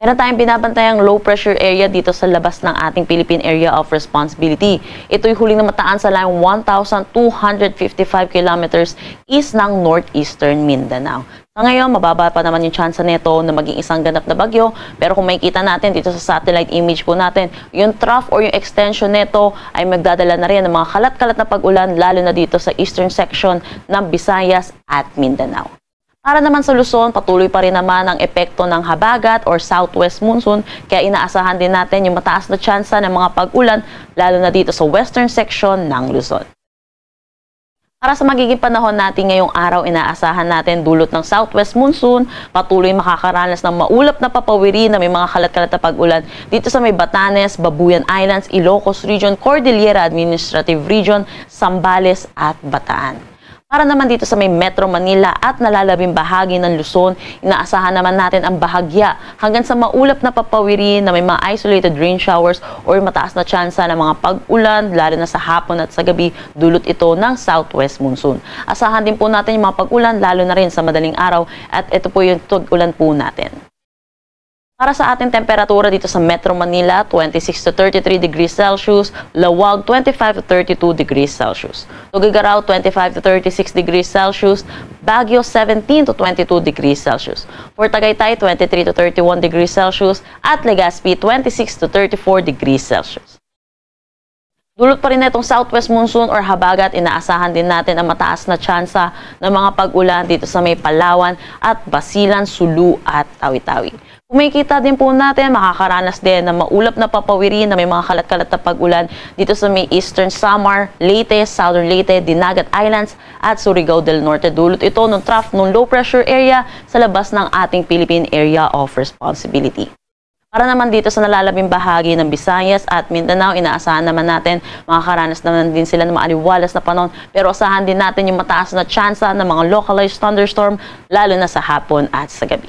Meron tayong binabantayang low pressure area dito sa labas ng ating Philippine Area of Responsibility. Ito'y huling namataan sa layong 1,255 kilometers east ng northeastern Mindanao. Sa ngayon, mababa pa naman yung tsansa nito na maging isang ganap na bagyo. Pero kung makikita natin dito sa satellite image po natin, yung trough or yung extension nito ay magdadala na rin ng mga kalat-kalat na pag-ulan, lalo na dito sa eastern section ng Visayas at Mindanao. Para naman sa Luzon, patuloy pa rin naman ang epekto ng habagat or southwest monsoon, kaya inaasahan din natin yung mataas na tsansa ng mga pag-ulan, lalo na dito sa western section ng Luzon. Para sa magiging panahon natin ngayong araw, inaasahan natin dulot ng southwest monsoon, patuloy makakaranas ng maulap na papawiri na may mga kalat-kalat na pag-ulan dito sa may Batanes, Babuyan Islands, Ilocos Region, Cordillera Administrative Region, Zambales at Bataan. Para naman dito sa may Metro Manila at nalalabing bahagi ng Luzon, inaasahan naman natin ang bahagya hanggang sa maulap na papawiri na may mga isolated rain showers or mataas na tsansa ng mga pag-ulan, lalo na sa hapon at sa gabi, dulot ito ng southwest monsoon. Asahan din po natin yung mga pag-ulan, lalo na rin sa madaling araw, at ito po yung tug-ulan po natin. Para sa ating temperatura dito sa Metro Manila, 26 to 33 degrees Celsius, Lawag 25 to 32 degrees Celsius, Tuguegarao 25 to 36 degrees Celsius, Baguio 17 to 22 degrees Celsius, Fort Tagaytay 23 to 31 degrees Celsius, at Legazpi 26 to 34 degrees Celsius. Dulot pa rin na itong southwest monsoon or habagat, inaasahan din natin ang mataas na tsansa ng mga pag-ulan dito sa may Palawan at Basilan, Sulu at Tawi-Tawi. Kung makikita din po natin, makakaranas din ng maulap na papawiri na may mga kalat-kalat na pag-ulan dito sa may Eastern Samar, Leyte, Southern Leyte, Dinagat Islands at Surigao del Norte. Dulot ito ng trough ng low pressure area sa labas ng ating Philippine Area of Responsibility. Para naman dito sa nalalabing bahagi ng Visayas at Mindanao, inaasahan naman natin makakaranas naman din sila ng maaliwalas na panahon, pero asahan din natin yung mataas na tsansa ng mga localized thunderstorm, lalo na sa hapon at sa gabi.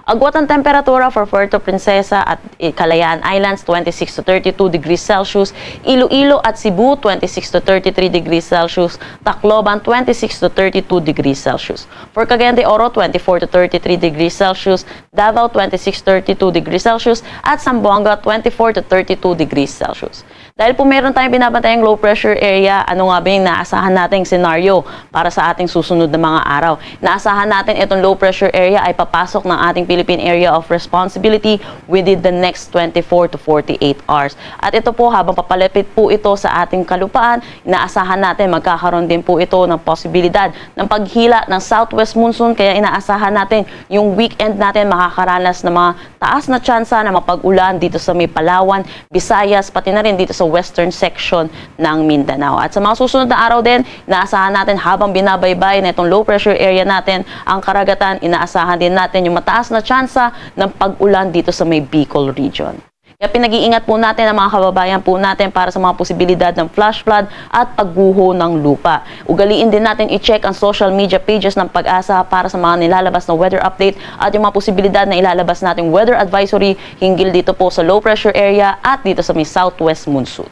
Agwat ang temperatura for Puerto Princesa at Kalayaan Islands, 26 to 32 degrees Celsius, Iloilo at Cebu, 26 to 33 degrees Celsius, Tacloban, 26 to 32 degrees Celsius. For Cagayan de Oro, 24 to 33 degrees Celsius, Davao, 26 to 32 degrees Celsius, at Zamboanga, 24 to 32 degrees Celsius. Dahil po meron tayong binabantayang low pressure area, ano nga ba yung naasahan nating senaryo para sa ating susunod na mga araw? Naasahan natin itong low pressure area ay papasok ng ating Philippine Area of Responsibility within the next 24 to 48 hours. At ito po, habang papalapit po ito sa ating kalupaan, inaasahan natin magkakaroon din po ito ng posibilidad ng paghila ng southwest monsoon, kaya inaasahan natin yung weekend natin makakaranas ng mga taas na tsansa na mapag-ulan dito sa may Palawan, Visayas, pati na rin dito sa western section ng Mindanao. At sa mga susunod na araw din, inaasahan natin habang binabaybay na itong low pressure area natin ang karagatan, inaasahan din natin yung mataas na tsansa ng pag-ulan dito sa may Bicol region. Kaya pinag-iingat po natin ang mga kababayan po natin para sa mga posibilidad ng flash flood at pagguho ng lupa. Ugaliin din natin i-check ang social media pages ng Pag-asa para sa mga nilalabas na weather update at yung mga posibilidad na ilalabas nating weather advisory hinggil dito po sa low pressure area at dito sa may southwest monsoon.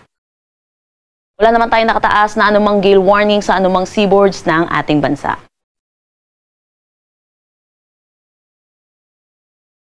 Wala naman tayong nakataas na anumang gale warning sa anumang seaboards ng ating bansa.